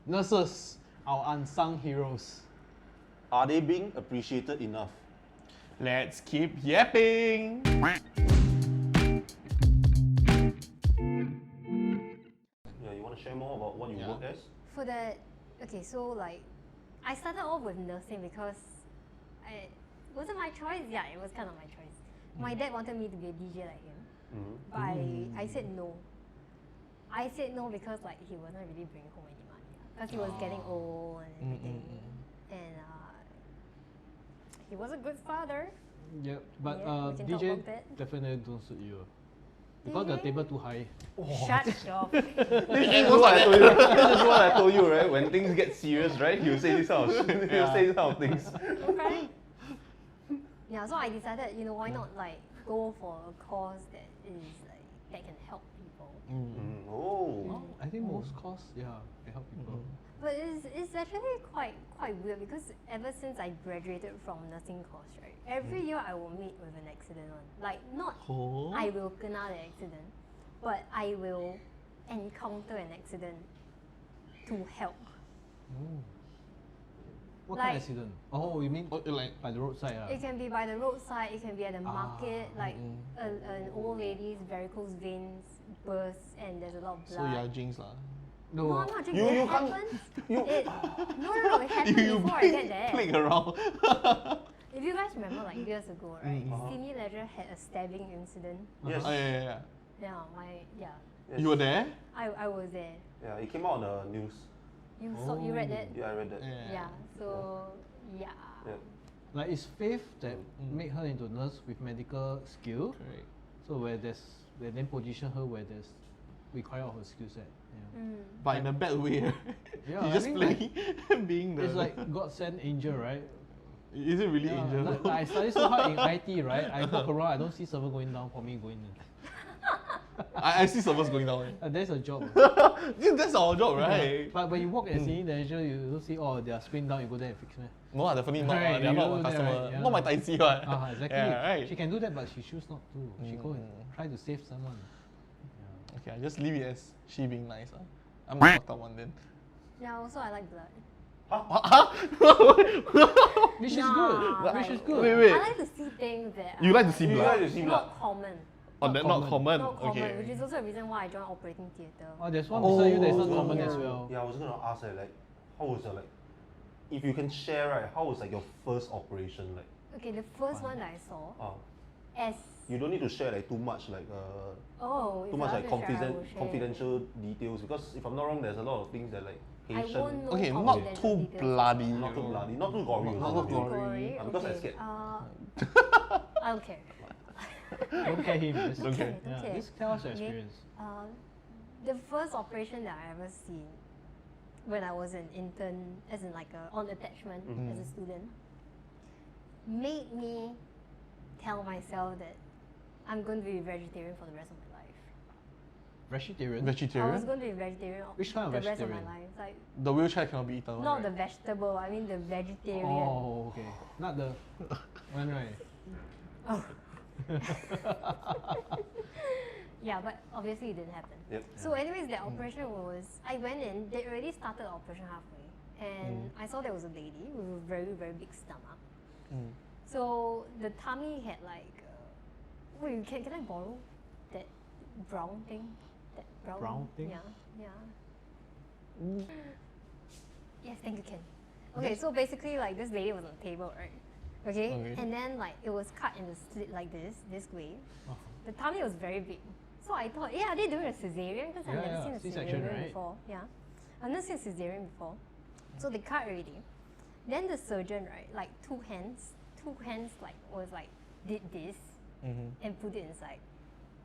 Nurses, our unsung heroes. Are they being appreciated enough? Let's keep yapping. Yeah, you want to share more about what you work as? For that, okay, so like, I started off with nursing because was it my choice? Yeah, it was kind of my choice. My dad wanted me to be a DJ like him, but I said no. I said no because like he wasn't really bringing home any money because he was getting old and everything, and he was a good father. Yep, but Yeah, we can talk DJ about that. definitely don't suit you. Because the DJ? table too high. Shut up. This is what I told you, right? When things get serious, right? He'll say this kind of shit. He'll say this kind of things. Okay. Yeah, so I decided, why not like go for a course that is like that can help people. Oh. I think most course, yeah, can help people. But it's actually quite weird because ever since I graduated from nursing course, right, every year I will meet with an accident one. Like not I will kena the accident, but I will encounter an accident to help. What kind of accident? Oh, you mean like by the roadside? It can be by the roadside, it can be at the market, like an old lady's varicose veins burst and there's a lot of blood. So you are jinx lah. No, I'm not You- drinking. you It can't- happens. you- It happened before I get there. Playing around. If you guys remember, like years ago, right, Sydney Ledger had a stabbing incident. Yes. Oh, yeah. Yeah, Yes. You were there? I was there. Yeah, it came out on the news. You read that? Yeah, I read that. Yeah. So yeah. Yeah. Like it's Faith that made her into nurse with medical skill. Correct. So where then position her where there's require of her skill set. Yeah. But in a bad way. Yeah, He's I just mean, playing, being the. It's like God sent angel, right? Is it really Yeah, angel? like I study so hard in IT, right? I walk around, I don't see server going down for me going in. I see servers going down. That's a job. Yeah, that's our job, right? But when you walk at Sydney Ledger, you don't see, they are screen down, you go there and fix it. No, definitely not. Right, They're you not do my that, customer. right? Yeah. Not my tai chi, right? Exactly. Yeah, right. She can do that, but she choose not to. She go and try to save someone. Okay, I just leave it as she being nice. I'm the fucked up one then. Yeah. Also, I like blood. Which is Nah, good. Which is good. Wait. I like to see things that You like to see You blood? like to see blood? not common. Oh, that's not common. Not common, Okay. which is also a reason why I joined operating theatre. Oh, there's one beside you that's not common yeah. as well. Yeah, I was gonna ask like, how was your like, if you can share, right? How was like your first operation like? Okay, the first one that I saw, Oh, as you don't need to share like too much like if too I much have like to share, I will share. confidential details because if I'm not wrong, there's a lot of things that like I patient. won't know Okay, not confidential too details. bloody. Not too bloody, not too gory. Not also. too gory. Because I okay. scared. I don't care. Don't care him. Just Don't care. Yeah. Okay. Just tell us your Okay. experience. The first operation that I ever seen when I was an intern, as in like on attachment as a student, made me tell myself that I'm going to be vegetarian for the rest of my life. Vegetarian? I was Vegetarian? going to be vegetarian Which kind of the rest of my vegetarian? life. Like The wheelchair cannot be eaten. not right? the vegetable, I mean the vegetarian. Oh, okay. Not the one, right? Oh. Yeah, but obviously it didn't happen. Yep. So anyways, the operation was, I went in, they already started the operation halfway. And I saw there was a lady with a very, very big stomach. So the tummy had like, wait, can I borrow that brown thing? That Brown thing? Yeah. Yes, thank you, Ken. Okay, so basically like this lady was on the table, right? Okay? And then like it was cut in the slit like this way. The tummy was very big. So I thought, are they doing a cesarean? Because I've never seen a C-section, cesarean right? before. Yeah. I've never seen a cesarean before. So they cut already. Then the surgeon, right, like two hands like was like did this and put it inside.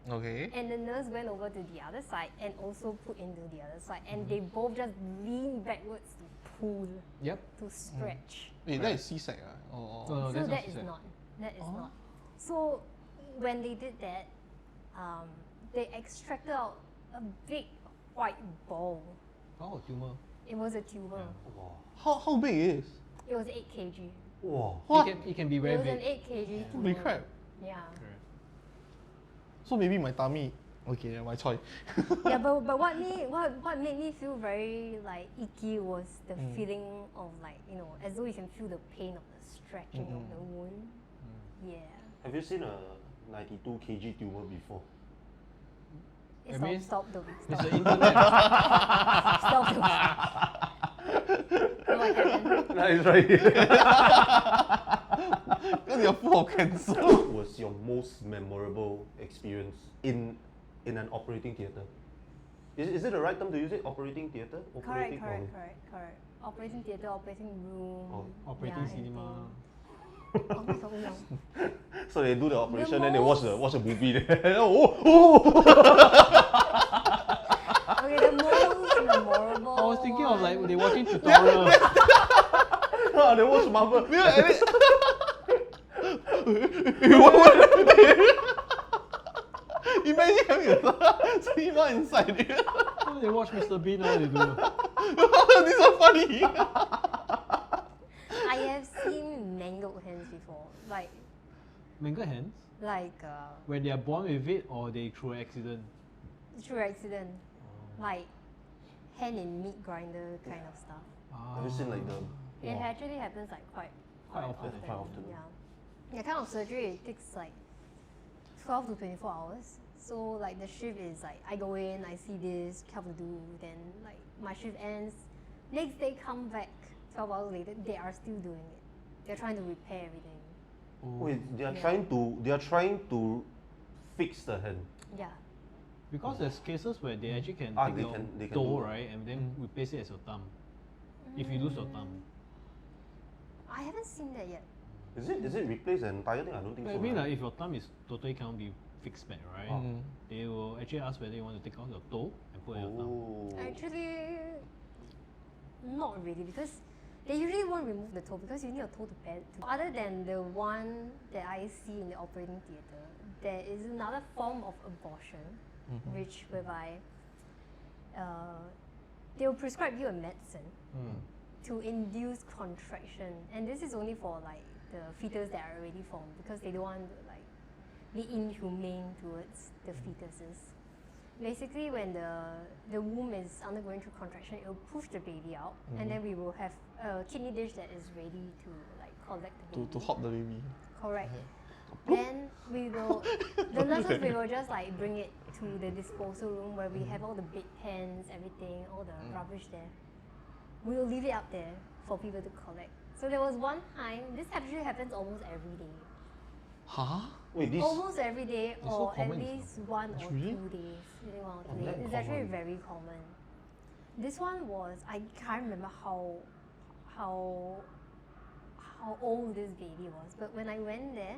Okay. And the nurse went over to the other side and also put into the other side. And they both just leaned backwards to pull, Yep. to stretch. Wait, that is C-sec. Oh. No, So that's that is C-sec. not. That is not. So when they did that, they extracted out a big white ball. Oh, tumor. It was a tumor. Wow. How big it is? It was 8 kg. Wow. What? It can be It very was an big. 8 kg Holy tumor. crap. Yeah. So maybe my tummy Okay, my choice. Yeah, but what made me feel very like icky was the feeling of like, you know, as though you can feel the pain of the stretching of the wound. Yeah. Have you seen a 92 kg tumor before? I mean, Stop, Dobbie. It's Stop. the internet. Stop, Dobbie. No, I haven't. That is right here. Because you're full of cancer. What was your most memorable experience in an operating theatre? Is it the right term to use it? Operating theatre? Operating Correct. Operating theatre, operating room. Operating cinema. Oh my god, Oolong. So they do the operation, then they most- watch a movie there. Okay, the most memorable. I was thinking of like they watching tutorial. They watch Marvel. Imagine having a cinema inside it. They watch Mr. Bean, how they do. This is so funny. I have seen mangled hands before. Mangled hands? When they are born with it or they through accident? Through accident. Like hand in meat grinder kind of stuff. Have you seen like the? It actually happens like quite often. Quite often. Yeah. That kind of surgery, it takes like 12 to 24 hours. So like the shift is like I go in, I see this, have to do, then like my shift ends. Next day come back, 12 hours later, they are still doing it. They're trying to repair everything. Wait, they are Yeah. trying to fix the hand. Yeah. Because there's cases where they actually can Ah, take they your can do toe, that. right, and then replace it as your thumb. If you lose your thumb. I haven't seen that yet. Is it replace the entire thing? I don't think I so. mean, right? like if your thumb is totally cannot be fixed back, right? They will actually ask whether you want to take out your toe and put in your thumb. Oh. Actually, not really, because they usually won't remove the toe because you need a toe to bend to. Other than the one that I see in the operating theatre, there is another form of abortion, which whereby they will prescribe you a medicine to induce contraction, and this is only for like the fetus that are already formed because they don't want to like be inhumane towards the fetuses. Basically, when the womb is undergoing through contraction, it will push the baby out, and then we will have a kidney dish that is ready to like collect the baby. To hop the baby. Correct. Then we will, the nurses we will just like bring it to the disposal room where we have all the bed pans, everything, all the rubbish there. We will leave it up there for people to collect. So there was one time, this actually happens almost every day. Huh? Wait, this. Almost every day, It's so or at common, least one or Really? 2 days. Maybe 1 or 2 Oh, days. that It's actually common. very common. This one was, I can't remember how old this baby was, but when I went there,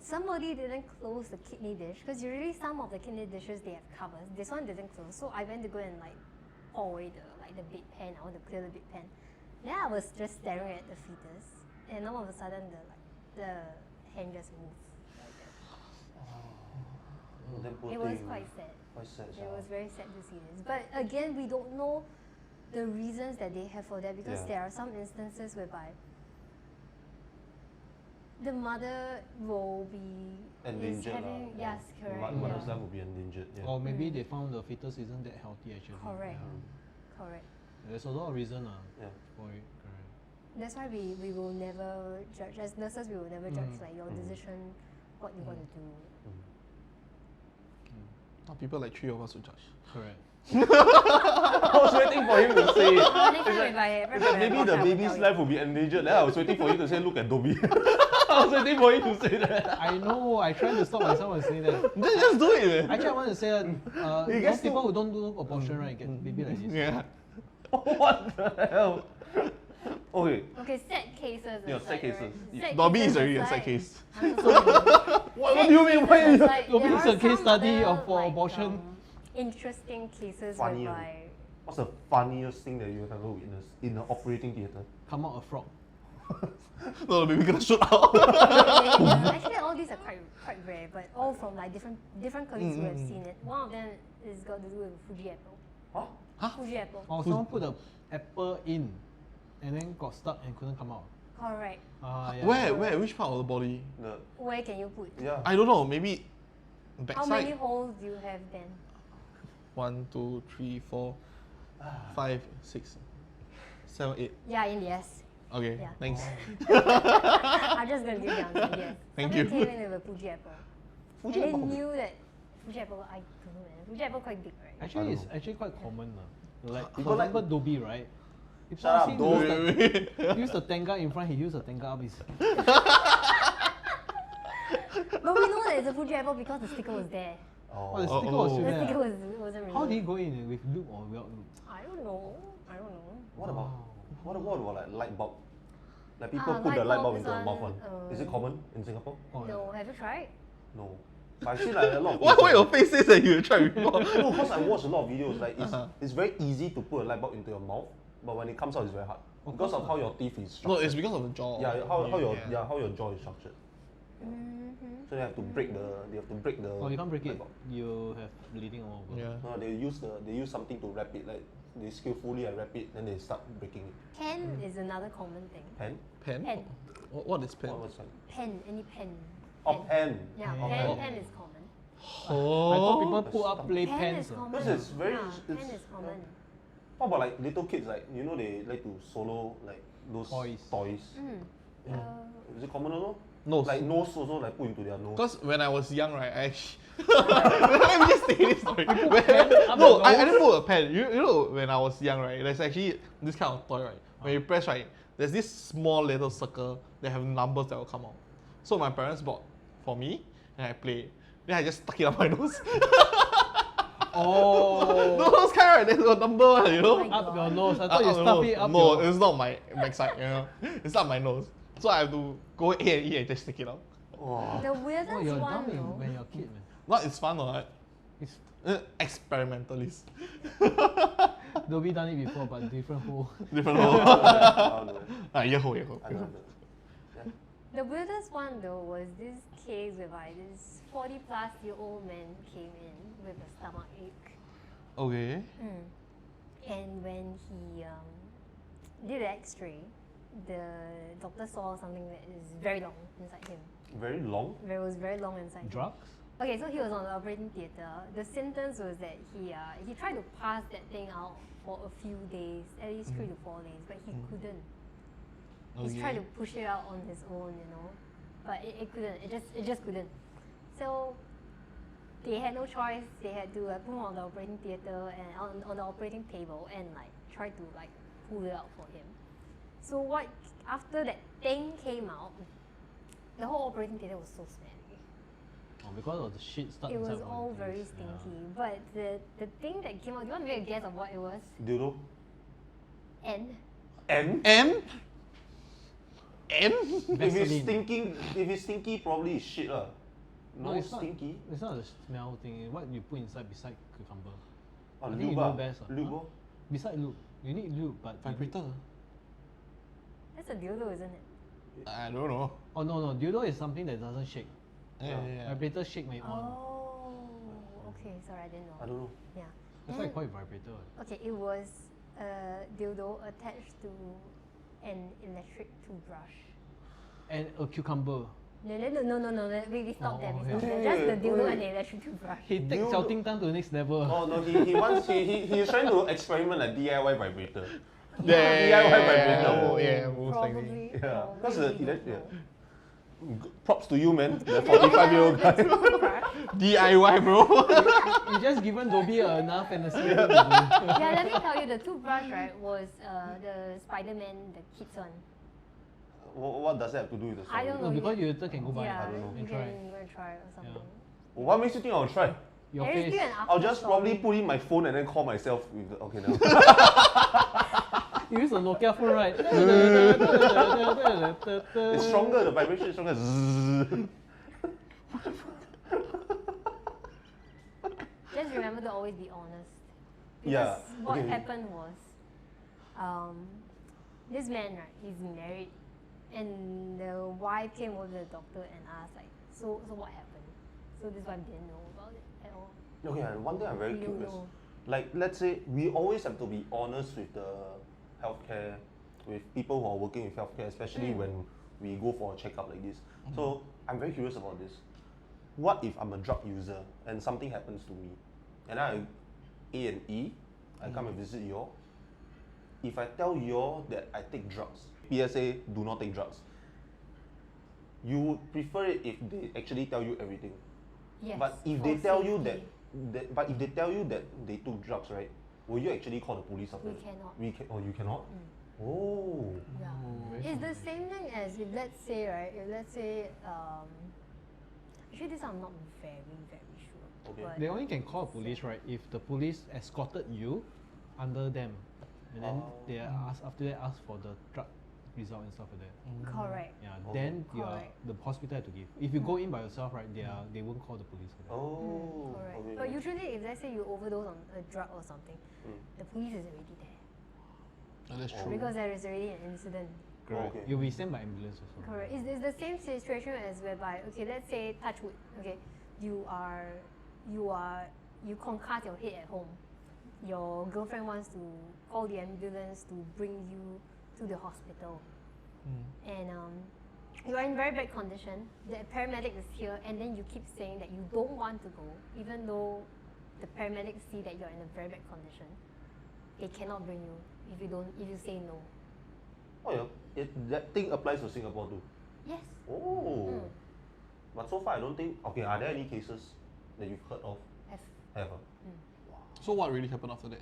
somebody didn't close the kidney dish because usually some of the kidney dishes they have covers. This one didn't close, so I went to go and like pour away the bed pan. I want to clear the bed pan. Then I was just staring at the fetus, and all of a sudden the hand just moved. Oh, that poor It was thing. quite sad. Quite sad. It was very sad to see this. But again, we don't know the reasons that they have for that because Yeah. there are some instances whereby the mother will be Endangered. is having lah. yes, correct. Mother's yeah. life will be endangered. Yeah. Or maybe they found the fetus isn't that healthy actually. Correct. Yeah. Correct. There's a lot of reason Yeah. for it. Correct. That's why we will never judge as nurses. We will never judge like your decision, what you want to do. Now people like 3 of us to judge. Correct. I was waiting for him to say it. Next time if I ever It's like maybe the baby's life will be endangered. Then I was waiting for you to say, look at Dobbie. I was waiting for you to say that. I know. I tried to stop myself from saying that. Just do it, man. Actually, I want to say that You those guys people who don't do abortion, right, get baby like this. Yeah. What the hell? Okay. Okay, sad cases. Yeah, aside, sad cases. right? Sad Dobbie is cases already a aside, sad case. I'm so sorry. What do you mean? Why? Dobbie is a case study for abortion. Interesting cases Funny, whereby What's the funniest thing that you have ever witnessed in an operating theatre? Come out a frog. No, the baby gonna shoot out. actually all these are quite rare, but all from like different colleagues who have seen it. One of them is got to do with Fuji apple. Huh? Fuji apple. Or someone put the apple in and then got stuck and couldn't come out. Correct. Yeah. Where? Which part of the body? The Where can you put? yeah. I don't know. Maybe How many Backside. holes do you have then? 1, 2, 3, 4, 5, 6, 7, 8. Yeah, in yes. Okay, Yeah. thanks. I'm just gonna give the answer yes. Thank Someone you. came in with a Fuji apple. Fuji and apple. they knew that Fuji apple, I don't know man. Fuji apple quite big, right? Actually, it's know. actually quite common. Like, People for like- example, Dobbie, right? If Shut up, someone Dobbie. use the Tenga in front, he use the Tenga up his. But we know that it's a Fuji apple because the sticker was there. Oh, the Oh. sticker was Oh. still The there. sticker wasn't really. How did he go in with loop or without loop? I don't know. I don't know. What about Wow. what about like light bulb? Like people put light the light bulb bulb is into a mouth one, one. Is it common in Singapore? Oh, No, have you tried? No. But I see like a lot of Why people- your face says that you tried before? No, because I watch a lot of videos. Like Uh-huh. it's very easy to put a light bulb into your mouth, but when it comes out, it's very hard because of how your teeth is structured. No, it's because of the jaw. Yeah, how your jaw is structured. Mm-hmm. So they have to break the. Oh, you can't break light it. bulb. You have bleeding all over. Yeah. No, they use something to wrap it. Like they skillfully wrap it, then they start breaking it. Pen is another common thing. Pen? Pen? Pen. What is pen? What was that? Pen, any pen. Oh, pen. Yeah, Oh, pen, pen. pen is common. I thought people Oh. put up play Pen pens. is ah. common. Because it's very- Yeah, pen it's- is common. What about like little kids? Like they like to solo like those Toys. Mm. Yeah. Is it common also? Nose. Like nose also like put into their nose. Because when I was young, right, I actually. Let me just say this story. up No, your I nose? didn't put a pen. You know, when I was young, right, there's actually this kind of toy, right? When you press, right, there's this small little circle that have numbers that will come out. So my parents bought for me, and I play. Then I just stuck it up my nose. Oh, Those kind, right? There's a number, one, you know. Oh my up your nose. I thought Up you the stuff nose. it up No, your. it's not my backside, you know. It's not my nose. So I have to go A and E and just stick it out. Wow. The weirdest Oh, you're one dumb though. when you're a kid, man. Not it's fun, right? It's Experimentalist. Dobbie done it before, but different hole. Different hole. I don't know. Ear hole, ear hole. I don't know. The weirdest one though was this case whereby this 40-plus-year-old man came in with a stomach ache. Okay. And when he did the X-ray, the doctor saw something that is very long inside him. Very long. It was very long inside him. Drugs? Okay, so he was on the operating theatre. The symptoms was that he tried to pass that thing out for a few days, at least 3 to 4 days, but he couldn't. He's tried to push it out on his own, you know, but it couldn't. It just couldn't. So they had no choice. They had to put him on the operating theatre and on the operating table and like try to like pull it out for him. So what after that thing came out, the whole operating theatre was so smelly. Oh, because of the shit stuck It inside. was all very stinky. But the thing that came out, do you want to make a guess of what it was? Dildo. N. N. N? If it's Vaseline. stinking, if it's stinky, probably it's shit lah. No, it's not. stinky. It's not a smell thing. What you put inside beside cucumber. Oh, I think lube you know ah. best. Lube Huh? oh. Beside lube, you need lube, but you need- Vibrator? That's a dildo, isn't it? I don't know. Oh no, dildo is something that doesn't shake. Yeah. Vibrator shake my one. Oh, okay. Sorry, I didn't know. I don't know. Yeah. That's why I Then- call it vibrator. Okay, it was a dildo attached to an electric toothbrush. And a cucumber. No. We stop there. We Oh, stop yeah. there. Just the dildo Wait. and the electric toothbrush. He takes Dildo. shouting down to the next level. Oh no, he wants he's trying to experiment a DIY vibrator. Yeah, DIY vibrator. Oh, yeah, most likely. Probably. Yeah, because probably, the we don't electric. know. Props to you, man. The 45-year-old guy. Toothbrush. DIY, bro. You just given Dobbie enough fantasy. to do. Yeah, let me tell you, the toothbrush, right, was the Spider-Man, the kids one. What does that have to do with the song? I don't No, know. because you later can go buy Yeah, I don't know. you and can try. go and try or something. What makes you think I'll try? Your There is face. still an I'll just after probably story. put in my phone and then call myself with the, okay now. You use a Nokia phone, right? It's stronger, the vibration is stronger. Zzz. Just remember to always be honest. Yeah, Because what okay. happened was, this man, right, he's married, and the wife came over to the doctor and asked, like, so what happened? So this wife didn't know about it at all. Okay, and one thing I'm very We don't curious. know. Like, let's say we always have to be honest with the healthcare, with people who are working with healthcare, especially when we go for a checkup like this. So I'm very curious about this. what if I'm a drug user and something happens to me, and I A&E, I come and visit you all. If I tell you all that I take drugs, PSA, do not take drugs. You would prefer it if they actually tell you everything. Yes. But if for they tell you safety. but if they tell you that they took drugs, right? Will you actually call the police after We that? cannot. Oh, you cannot. Oh. Yeah. It's the same thing as if let's say, right? If let's say, actually this I'm not very sure. Okay. But They only can call police, right, if the police escorted you under them. And then they are after that ask for the drug result and stuff like that. correct. Yeah, Okay. then you are, Correct. the hospital have to give. If you go in by yourself, right, they won't call the police for that. Oh. Correct. Okay. But usually, if let's say you overdose on a drug or something, the police is already there That's Oh. true. because there is already an incident. Correct. Okay. You'll be sent by ambulance also. Correct. It's the same situation as whereby, okay, let's say touch wood. Okay, you concuss your head at home. Your girlfriend wants to call the ambulance to bring you to the hospital, and you are in very bad condition. The paramedic is here, and then you keep saying that you don't want to go, even though the paramedics see that you are in a very bad condition. They cannot bring you if you say no. Oh yeah, that thing applies to Singapore too. Yes. Oh. But so far I don't think. Okay, are there any cases that you've heard of? Have. Ever? So what really happened after that?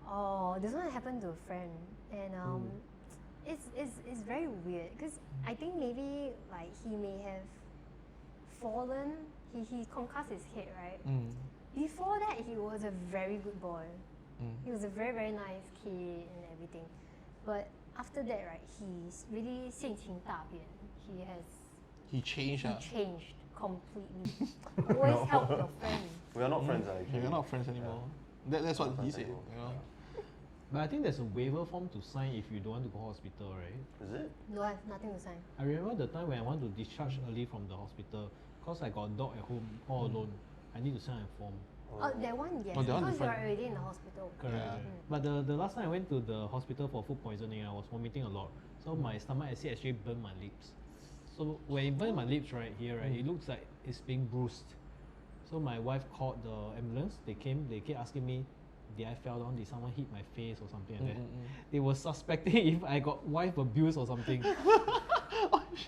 Oh, this one happened to a friend, and it's very weird because I think maybe like he may have fallen. He concussed his head, right? Before that, he was a very good boy. He was a very nice kid and everything. But after that, right, he's really 性情大变. He changed. He changed completely. Always help your friend. We are not friends, actually. We're not friends anymore. That's what he friends said. anymore. You know? But I think there's a waiver form to sign if you don't want to go hospital, right? Is it? No, I have nothing to sign. I remember the time when I want to discharge early from the hospital, because I got a dog at home all alone. I need to sign a form. Oh, that one, yes. Oh, that one because you are different. already in the hospital. Correct. Yeah. But the last time I went to the hospital for food poisoning, I was vomiting a lot. So my stomach acid actually burned my lips. So when it burned my lips right here, right, it looks like it's being bruised. So my wife called the ambulance. They came. They kept asking me, did I fell down? Did someone hit my face or something like that? They were suspecting if I got wife abuse or something.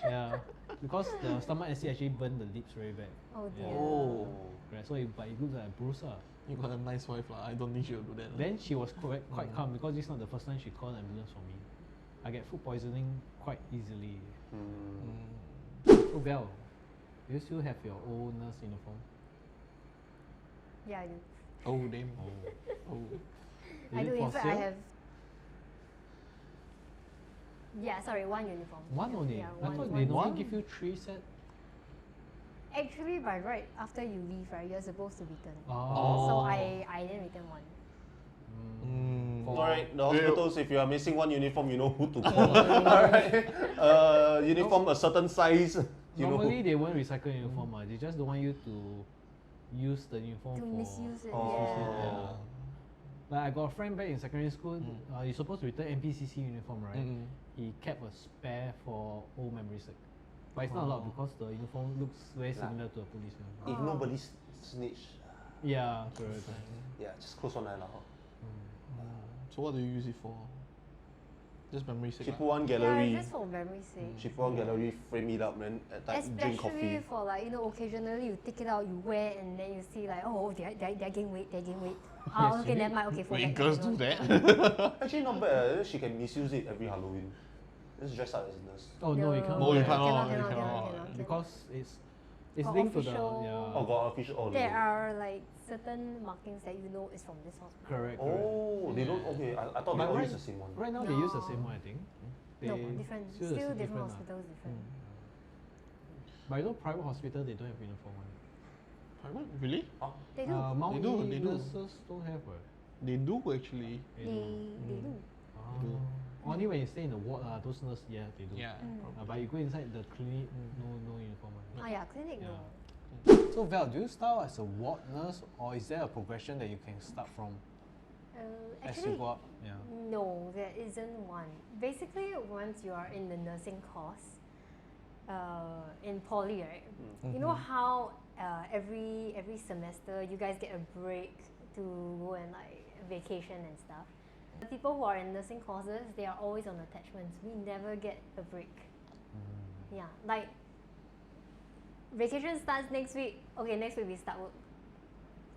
Yeah, because the stomach acid actually burned the lips very bad. Oh dear. Oh, Right. So but it looks like a bruise. you got a nice wife lah. I don't think she'll do that. Then she was quite calm because this is not the first time she called an ambulance for me. I get food poisoning quite easily. So Val, do you still have your old nurse uniform? Yeah, I do. Oh damn. Oh. Oh. I Is do. it In for fact, I sale? have. Yeah, sorry, one uniform. One only. Yeah, I one, thought one. they normally give you 3 sets. Actually, by right, after you leave, right, you're supposed to return. Oh. So I didn't return one. Alright, the hospitals, if you are missing one uniform, you know who to call. Alright. Uniform a certain size. You Normally know. they won't recycle uniform. They just don't want you to use the uniform To for misuse it. Oh. Yeah. Yeah. Like I got a friend back in secondary school. You're supposed to return NPCC uniform, right? He kept a spare for old memory sake. But it's not allowed because the uniform looks very similar to a police uniform. If nobody snitch, Yeah, correct. yeah, just close one eye lah. So what do you use it for? Just memory sake. She lah. put one Yeah, gallery. just for memory's sake. She put one gallery, frame it up, then at night drink Especially coffee. for like, occasionally you take it out, you wear, and then you see like, oh, they're gain weight, they gain weight. Yes, Okay, you never mind, okay, Wait, forget. girls do that? Actually not bad. She can misuse it every Halloween. Just dress up as a nurse. Oh no, you can't. No, you wear. cannot. Cannot. Because it's For linked to the official- Oh, yeah. got official. Oh, There no. are like certain markings that you know is from this hospital. Correct. Oh, they don't. Okay, I thought they But all right, use the same one. right now they use the No. same one, I think. They No, different. still Still different different, hospitals, different. But you know, private hospital they don't have uniform one. Private? Really? They do. Mount They do, E they do. nurses don't have what? They do actually. They they do. do. Only when you stay in the ward, those nurses, yeah, they do. Yeah. But you go inside the clinic, no uniform. Ah, yeah, clinic no. So Val, do you start as a ward nurse, or is there a progression that you can start from as you Actually, go up? Yeah. no, there isn't one. Basically, once you are in the nursing course, in poly, right? You know how every semester you guys get a break to go and like vacation and stuff. The people who are in nursing courses, they are always on attachments. We never get a break. Yeah, like vacation starts next week. Okay, next week we start work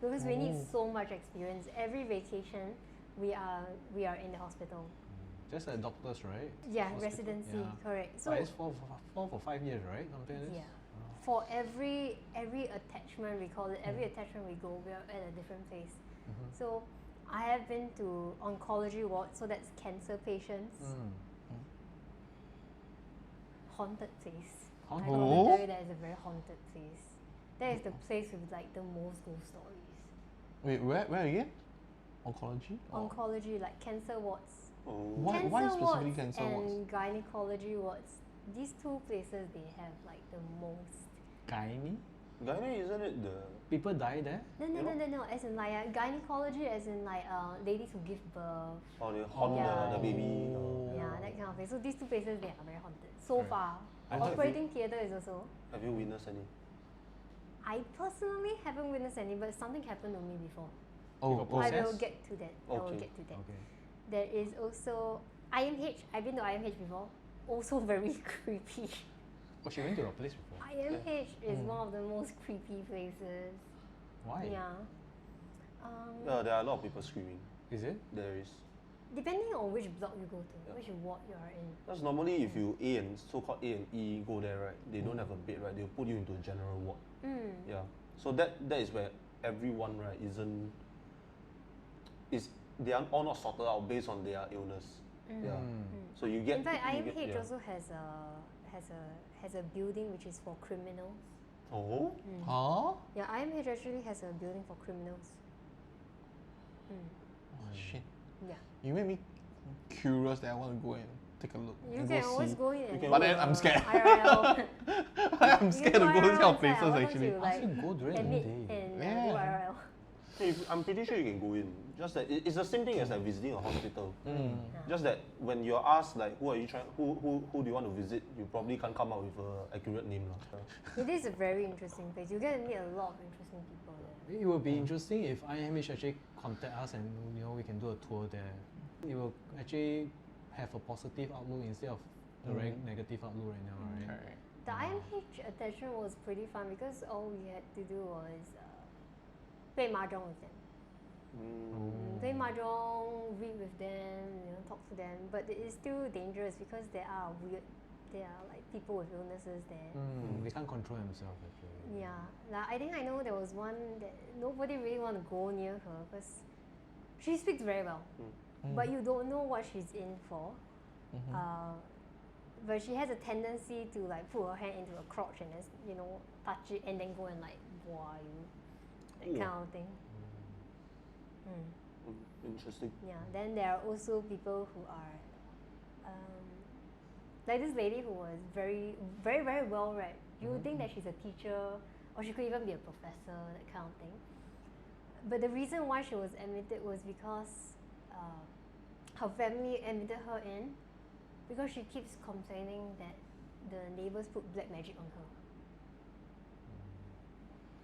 because we need so much experience. Every vacation, we are in the hospital. Just like doctors, right? Yeah, Hospital, residency, yeah. correct. So But it's for 5 years, right? Something like this? yeah, for every attachment we call it, every attachment we go, we are at a different place. So I have been to oncology ward, so that's cancer patients. Haunted place. I got to tell you that is a very haunted place. That is the place with like the most ghost stories. Wait, where again? Oncology? Or Oncology, like cancer wards. why Cancer specifically wards cancer wards? and gynecology wards. These two places, they have like the most. Gynae? Gynae, isn't it the People die there? No. As in like gynecology, as in like ladies who give birth. or the haunt the baby? Yeah, that kind of place. So these two places, they are very haunted. So Right. far. I heard- Operating theatre is also. Have you witnessed any? I personally haven't witnessed any, but something happened to me before. got I will possessed? get to that. I will Okay. get to that. Okay. There is also IMH. I've been to IMH before. Also very creepy. Oh, she went to your place before. IMH is one of the most creepy places. Why? Yeah. Yeah, there are a lot of people screaming. Is it? There is. Depending on which block you go to, which ward you are in. Because normally if you A and so-called A and E go there, right, they don't have a bed, right? They'll put you into a general ward. Yeah. So that is where everyone, right, they are all not sorted out based on their illness. Yeah. So you get. In fact, you IMH get- also has a building which is for criminals. Oh. Huh? Yeah, IMH actually has a building for criminals. Oh, shit. Yeah. You made me curious that I want to go and take a look. You and can go always see. go in and can do But then I'm a scared. IRL. I'm scared to go to these kind of places Why actually. don't you, I should like, go during the admit day. and Yeah. do IRL. I'm pretty sure you can go in. Just that it's the same thing as like visiting a hospital. Mm. Just that when you're asked like who do you want to visit, you probably can't come up with an accurate name. It is a very interesting place. You get to meet a lot of interesting people there. It will be interesting if IMH actually contact us and we can do a tour there. It will actually have a positive outlook instead of the very negative outlook right now, right? Alright. The IMH attachment was pretty fun because all we had to do was play mahjong with them. Play mahjong, read with them, talk to them. But it is still dangerous because there are like people with illnesses there. They can't control themselves actually. Yeah, like I think I know there was one that nobody really want to go near her because she speaks very well, but you don't know what she's in for. But she has a tendency to like put her hand into her crotch and then touch it and then go and like wah you, that kind of thing. Interesting. Yeah. Then there are also people who are like this lady who was very well read. You would think that she's a teacher or she could even be a professor, that kind of thing. But the reason why she was admitted was because her family admitted her in because she keeps complaining that the neighbors put black magic on her.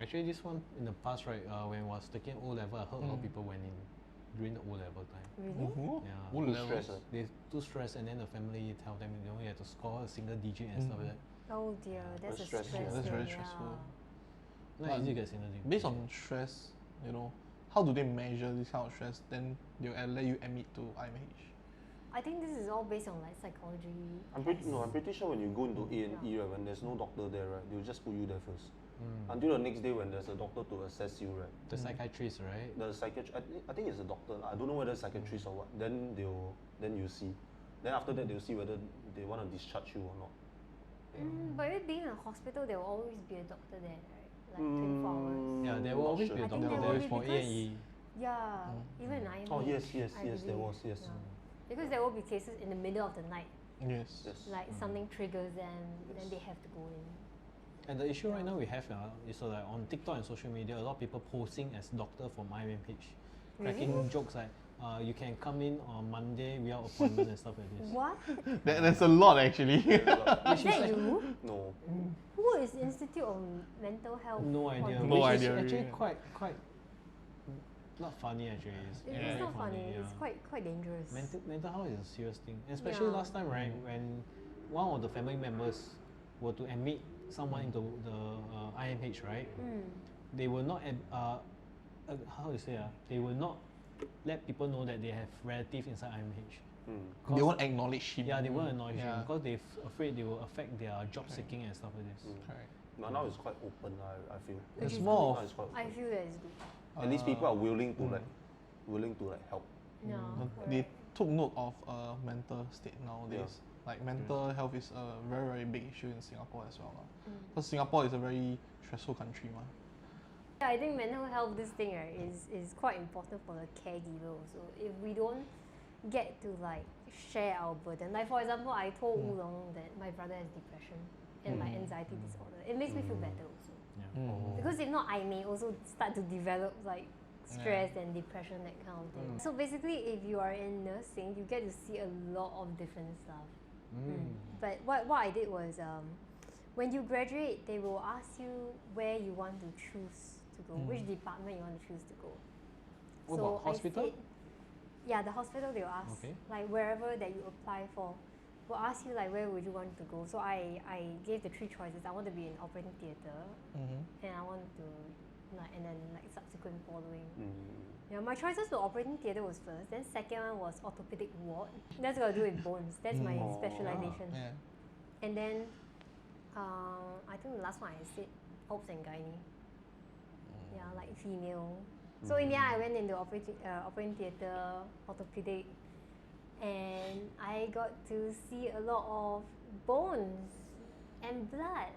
Actually, this one in the past, right, when I was taking O level, I heard a lot of people went in during the O level time. Really? Yeah. What Too level? stressed, They too stressed, and then the family tell them you have to score a single digit and stuff like that. Oh dear, that's a That's stressful. stress. That's very yeah. stressful. Not easy to get single digit. Based on stress, how do they measure this kind of stress? Then they'll let you admit to IMH. I think this is all based on like psychology. I'm tests. pretty sure when you go into A and E, right, when there's no doctor there, right, they'll just put you there first. Until the next day when there's a doctor to assess you, right. The psychiatrist, right? The psychiatrist, I think it's a doctor. I don't know whether it's psychiatrist or what. Then you see. Then after that they'll see whether they want to discharge you or not. But it being a hospital, there will always be a doctor there, right? Like 24 hours. Yeah, there will Not always sure. be a I think doctor there will there be for A because- and E. Yeah, even in IMH. Oh yes, I there believe. was, yes. Yeah. Because there will be cases in the middle of the night, Yes. Yes. like something triggers them, then they have to go in. And the issue right now we have is like on TikTok and social media, a lot of people posing as doctor from IMH, cracking jokes like, you can come in on Monday without appointment and stuff like this. What? There's a lot actually. Is that you? No. Who is Institute of Mental Health? No idea. Foundation? No Which idea, is actually really. quite not funny actually. It's It's very not funny. yeah. It's quite dangerous. Mental health is a serious thing, especially Yeah. last time, right? When one of the family members were to admit someone into the IMH, right? They will not how to say they will not let people know that they have relatives inside IMH. They won't acknowledge him. Yeah, they won't acknowledge him Yeah. because they're afraid they will affect their job seeking and stuff like this. Correct. Now it's quite open. I feel. Which It's is more Now of it's quite I open. feel that is good. And these people are willing to help. Yeah. they correct. took note of mental state nowadays. Like mental health is a very very big issue in Singapore as well. Because Singapore is a very stressful country, ma. Yeah, I think mental health, this thing, right, is quite important for the caregiver also. If we don't get to like share our burden, like for example, I told Oolong that my brother has depression and like anxiety disorder. It makes me feel better also. Yeah. Because if not, I may also start to develop like stress and depression, that kind of thing. So basically, if you are in nursing, you get to see a lot of different stuff. But what I did was, when you graduate, they will ask you where you want to choose to go, which department you want to choose to go. What about hospital? I said, yeah, the hospital they will ask, Okay. like wherever that you apply for, will ask you like where would you want to go. So I gave the 3 choices. I want to be in operating theatre, and I want to and then like subsequent following. Yeah, my choices were operating theatre was first. Then second one was orthopedic ward. That's got to do with bones. That's my specialization. Yeah. And then I think the last one I said obs and gynae. Yeah, like female. So in the end, I went into operating theatre, orthopedic, and I got to see a lot of bones and blood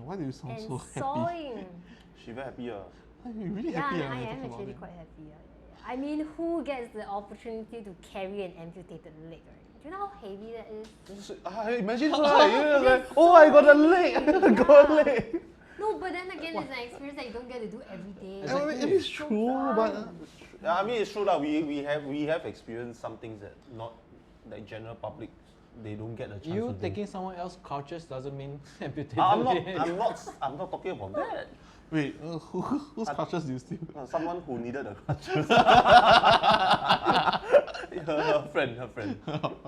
Why do you sound and so happy? sawing. She very happy. You're really Yeah, happy. I when you am talk about actually it. quite happy. Yeah. I mean, who gets the opportunity to carry an amputated leg, right? Do you know how heavy that is? Imagine her, It like, is oh, so I got a heavy. leg, I got a Yeah. leg. No, but then again, it's an experience that you don't get to do every day. I mean, it's so true, fun. but Yeah, I mean it's true that we have experienced some things that not like general public they don't get a chance to You do. taking someone else's couches doesn't mean amputated. I'm leg. not talking about that. wait, whose crutches do you steal? Someone who needed a crutches. her friend.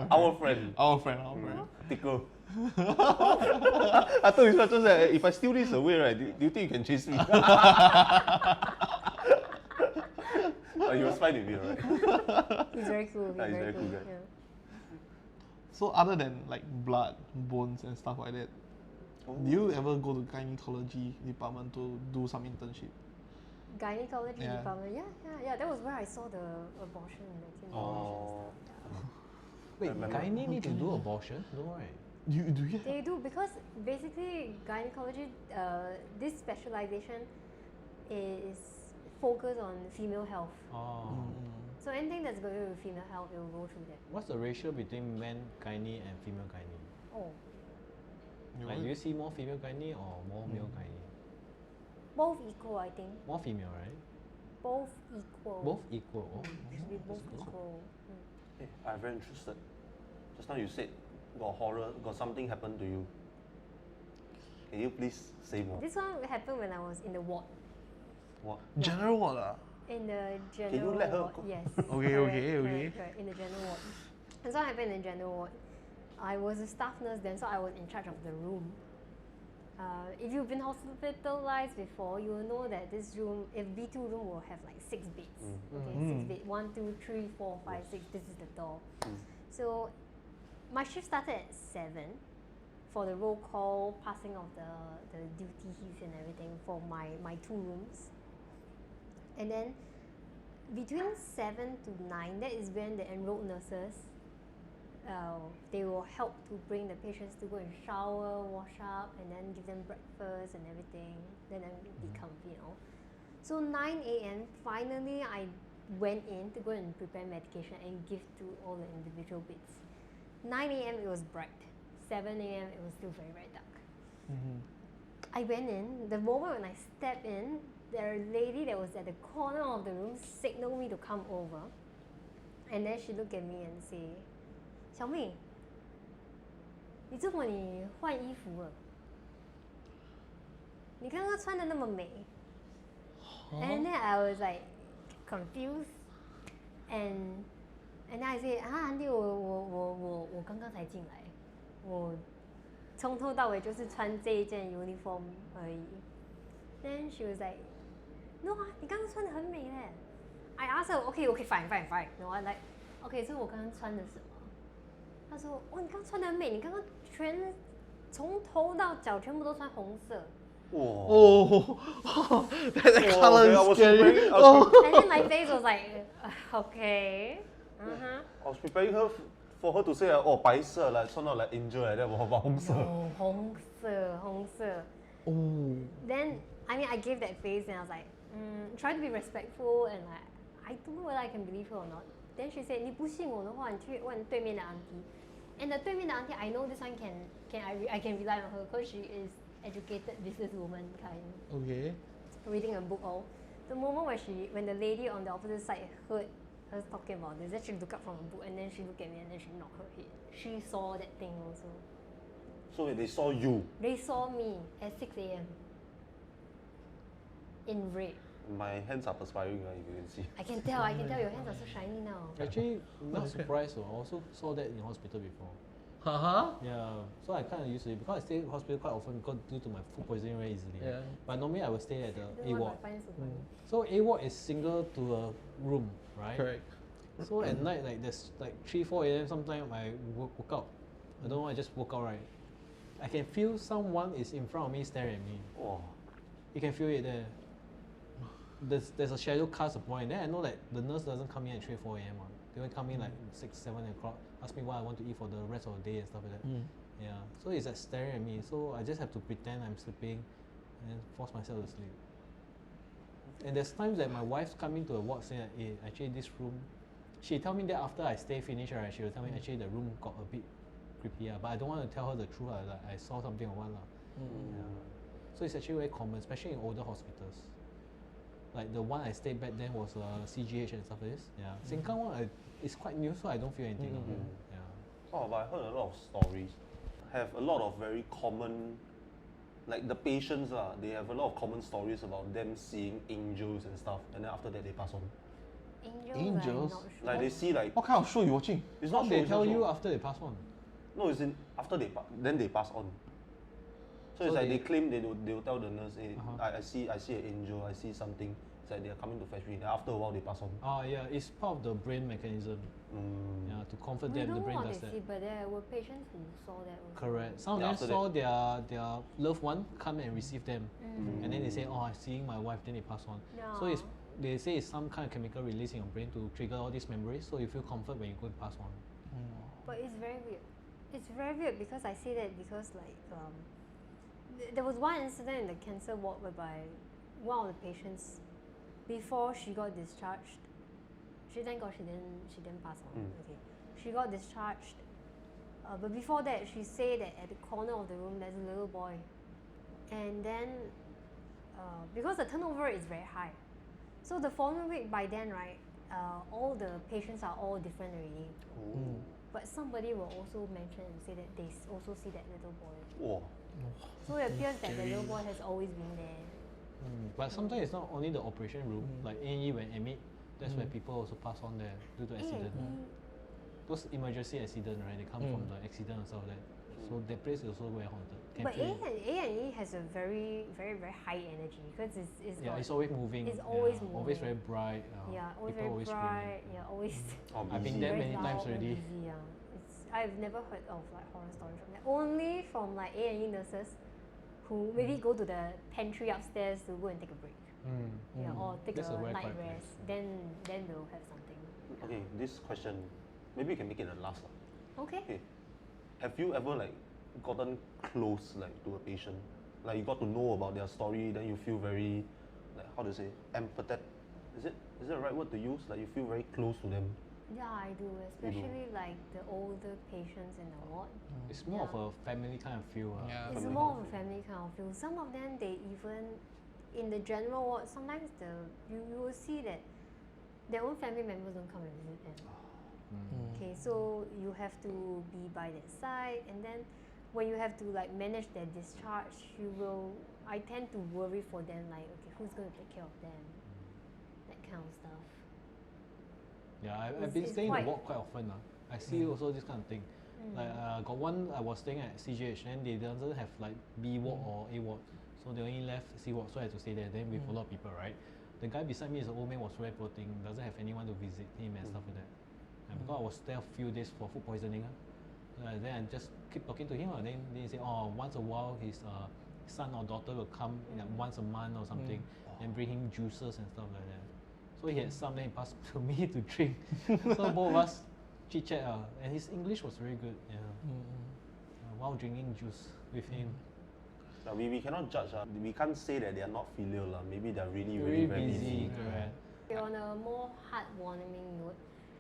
Our friend. Our friend. Tickle. I told his crutches that if I steal this away, right, do you think you can chase me? He was fine with me, right? He's very cool. Yeah, he's very cool guy. Yeah. So other than like blood, bones and stuff like that, do you ever go to gynecology department to do some internship? Gynecology Yeah. department. Yeah. That was where I saw the abortion and vaccine Oh. Wait, remember. gynae need to do abortion? No, right? Do you? They do because basically gynecology, this specialization is focused on female health. Oh. So anything that's going with female health, it will go through that. What's the ratio between men gynae and female gynae? Oh, Like, do you see more female gynae or more male gynae? both equal, I think. More female, right? Both equal. Both equal. Oh, Should be both that's good. equal. Hey, I'm very interested. Just now you said got horror, got something happened to you. Can you please say more? This one happened when I was in the ward. What? General ward In the general let her ward. go? Yes. Okay, correct, okay. Correct, in the general ward. And so what happened in the general ward. I was a staff nurse then, so I was in charge of the room. If you've been hospitalized before, you will know that this room, if B2 room, will have like 6 beds. Okay, 6 beds. 1, 2, 3, 4, 5, 6. This is the door. So my shift started at 7 for the roll call, passing of the duties and everything for my 2 rooms. And then between 7 to 9, that is when the enrolled nurses, they will help to bring the patients to go and shower, wash up, and then give them breakfast and everything. Then be comfy, So 9 a.m. finally I went in to go and prepare medication and give to all the individual beds. 9 a.m. it was bright. 7 a.m. it was still very, very dark. I went in. The moment when I stepped in, the lady that was at the corner of the room signaled me to come over. And then she looked at me and say, 小妹，你这么你换衣服了？你刚刚穿的那么美。And then I was like confused, and then I said 啊，Andy，我刚刚才进来，我从头到尾就是穿这一件 uniform 而已。Then she was like, no 啊，你刚刚穿的很美嘞。I asked her, okay, fine. No, I like, okay, 所以我刚刚穿的什么？她说，哦，你刚刚穿的很美，你刚刚从头到脚全部都穿红色。Oh, that color okay, I is was scary. preparing- I was Oh. And then my face was like, okay. I was preparing her for her to say like, 哦，白色 like 穿到 like angel like that, 我红色。No, 红色。Oh. Then, I mean, I gave that face and I was like, try to be respectful and like, I don't know whether I can believe her or not. Then she said, 你不信我的话，你去问对面的 auntie. And the 对面的 auntie, I know this one I can rely on her because she is educated businesswoman kind. Okay. Reading a book all. The moment when the lady on the opposite side heard us talking about this, then she looked up from a book and then she looked at me and then she nodded her head. She saw that thing also. So they saw you. They saw me at 6 a.m. in red. My hands are perspiring, if you can see. I can tell your hands are so shiny now. Actually, not surprised. I also saw that in hospital before. Haha. Yeah, so I kind of used to it because I stay in hospital quite often because due to my food poisoning very easily. Yeah. But normally I will stay at the This A one ward. I find so funny. So A ward is single to a room, right? Correct. So at night, like there's like 3-4 a.m. sometimes I woke up. I don't know. I just woke up right. I can feel someone is in front of me staring at me. Oh. You can feel it there. There's a shadow cast upon it. Then I know that the nurse doesn't come in at 3-4 a.m. They will come in like 6-7 o'clock, ask me what I want to eat for the rest of the day and stuff like that. Yeah. So it's like staring at me. So I just have to pretend I'm sleeping and force myself to sleep. And there's times that my wife's coming to a ward saying that, hey, actually this room, she tell me that after I stay finish, right, she will tell me actually the room got a bit creepy, but I don't want to tell her the truth, like I saw something or what. Yeah. So it's actually very common, especially in older hospitals. Like the one I stayed back then was CGH and stuff like this. Yeah. Sengkang one it's quite new, so I don't feel anything. Yeah. Oh, but I heard a lot of stories. Have a lot of very common, like the patients they have a lot of common stories about them seeing angels and stuff, and then after that they pass on. Angels? I'm Angels? not sure. Like they see like What kind of show you watching? it's What not they show, tell it's not you show. after they pass on? No, it's in after then they pass on. So it's So like they- they claim they will tell the nurse, hey, Uh-huh. I see an angel, I see something. It's like they are coming to fetch me. Then after a while they pass on. Oh yeah, it's part of the brain mechanism. Yeah, to comfort We them, the don't know brain what does they that. see, but there were patients who saw that also. Correct. Some of Yeah, them after saw their loved one come and receive them, and then they say, "Oh, I'm seeing my wife." Then they pass on. So it's they say it's some kind of chemical release in your brain to trigger all these memories, so you feel comfort when you go and pass on. But it's very weird. It's very weird because I say that because like there was one incident in the cancer ward whereby one of the patients, before she got discharged, thank God she didn't pass on. Okay, she got discharged, but before that she said that at the corner of the room there's a little boy, and then because the turnover is very high, so the following week by then right, all the patients are all different already. But somebody will also mention and say that they also see that little boy. Whoa. So it appears that the little boy has always been there. But sometimes it's not only the operation room, like A&E when admit, that's where people also pass on there due to accident. Those emergency accident, right? They come from the accident and stuff like that. So that place is also very haunted. Can But feel it. A&E has a very, very, very high energy because it's Yeah, got- it's always moving. it's always Always moving. very bright. yeah, always people very always bright. screaming. Yeah, always I've been busy. there very many loud times and already. busy, yeah. I've never heard of like horror stories from that. Only from like A&E nurses who maybe go to the pantry upstairs to go and take a break. Yeah, or take That's a a very night quiet place. rest. Then they'll have something. Okay, this question, maybe you can make it the last. Okay. Okay. Have you ever like gotten close like to a patient? Like you got to know about their story, then you feel very, like how to say, empathetic. Is it the right word to use? Like you feel very close to them. Yeah, I do, especially like the older patients in the ward. It's more of a family kind of feel. Yeah. It's Family more kind of a family kind of feel. Some of them, they even, in the general ward, sometimes you will see that their own family members don't come and visit them. Okay, so you have to be by their side, and then when you have to like manage their discharge, I tend to worry for them, like, okay, who's going to take care of them, that kind of stuff. Yeah, I've It's- been it's staying in the quite- ward quite often. I see also this kind of thing. Like got one I was staying at CGH, and they doesn't have like B ward or A ward, so they only left C ward, so I had to stay there. Then with a lot of people, right? The guy beside me is an old man, was very poor thing, doesn't have anyone to visit him and stuff like that. And because I was there a few days for food poisoning, then I just keep talking to him. Then he say, oh, once a while his son or daughter will come like once a month or something, and bring him juices and stuff like that. So he had some, then he passed to me to drink. So both of us chit chat, and his English was very good. Yeah, while drinking juice with him. We cannot judge. We can't say that they are not filial. Maybe they are really, Very very busy, busy. correct. Okay, on a more heartwarming note,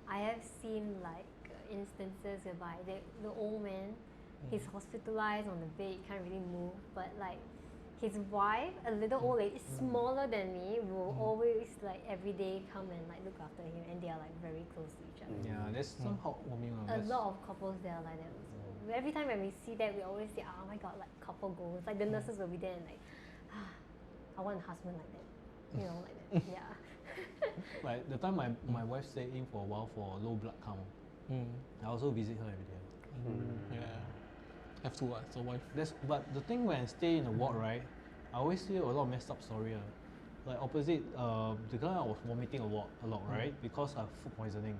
I have seen like instances whereby the old man, he's hospitalized on the bed, he can't really move, but like his wife, a little old lady, smaller than me, will always like every day come and like look after him, and they are like very close to each other. Yeah, there's some heartwarming. A lot of couples there are like that also. Every time when we see that, we always say, oh my god, like couple goals. Like the nurses will be there and like, I want a husband like that. You know, like that. Yeah. Like the time my wife stayed in for a while for low blood count, I also visit her every day. Yeah. Have to so wife. But the thing when I stay in the ward, right, I always hear a lot of messed up story. Like opposite, the guy I was vomiting a lot, right, because of food poisoning.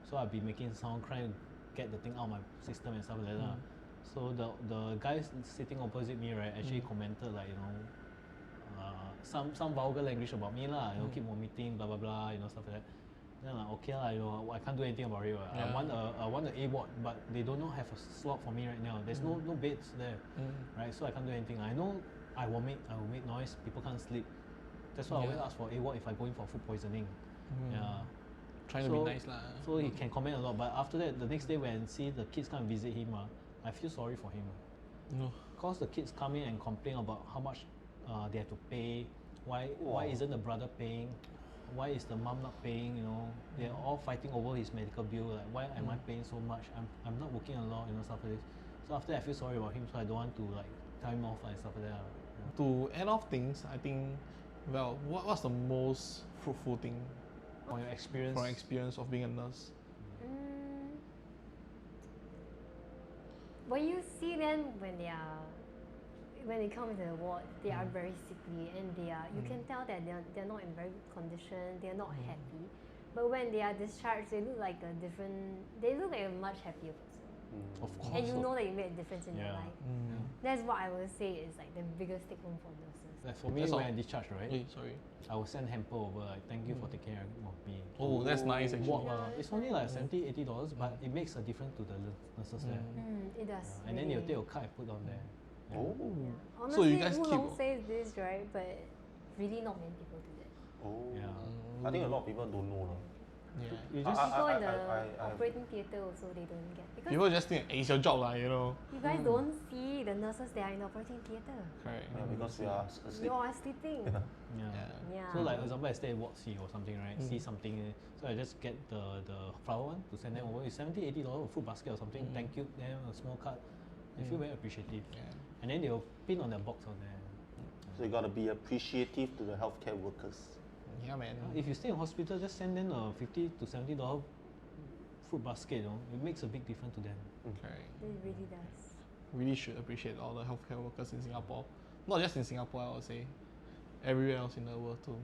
So I'll be making sound, trying to get the thing out of my system and stuff like that. So the guy sitting opposite me, right, actually commented like, you know, some vulgar language about me lah. You know, keep vomiting, blah blah blah, you know, stuff like that. Then I'm like, okay lah, you know, I can't do anything about it. Yeah. I want the A ward, but they do not have a slot for me right now. There's no beds there, right? So I can't do anything. I know I will make noise. People can't sleep. That's why I always ask for A ward if I go in for food poisoning. Yeah. Trying to be nice lah. So he can comment a lot, but after that, the next day when see the kids come and visit him, I feel sorry for him. No. Because the kids come in and complain about how much they have to pay. Why isn't the brother paying? Why is the mom not paying? You know, they're all fighting over his medical bill. Like, why am I paying so much? I'm not working a lot, you know, stuff like this. So after that, I feel sorry about him, so I don't want to like tell him off and stuff like that. To end off things, I think, well, what's the most fruitful thing From your experience, from your experience of being a nurse? When you see them when they come into the ward, they are very sickly, and you can tell that they're not in very good condition, they're not happy. But when they are discharged, they look like a much happier person. of course. And you know that you made a difference in their Yeah. life. That's what I would say is like the biggest take home for nurses. Like for me, That's when all. I discharged, right, Sorry. I will send hamper over, like, thank you for taking care of me. Oh, that's nice actually. Walk, it's only like $70-$80, but it makes a difference to the nurses there. It does. And then they'll really. take a card and put on there. Yeah. So Honestly, you guys Oolong keep- says this, right? But really not many people do that. Oh. Yeah. I think a lot of people don't know. Yeah. You just People in the I- operating theatre also, they don't get. Because People just think it's your job lah, you know. you guys don't see the nurses that are in the operating theatre. Correct. Yeah, because we are asleep. You are sleeping. Yeah. Yeah. So like for example, I stay at Ward C or something, right? See something, so I just get the flower one to send them over. It's $70-$80 a fruit basket or something. Thank you, them a small card. They feel very appreciative. Yeah. And then they will pin on their box on there. So you gotta be appreciative to the healthcare workers. Yeah, man. If you stay in hospital, just send them a $50-$70 fruit basket. You know, it makes a big difference to them. Correct. It really does. Really should appreciate all the healthcare workers in Singapore. Not just in Singapore, I would say. Everywhere else in the world too.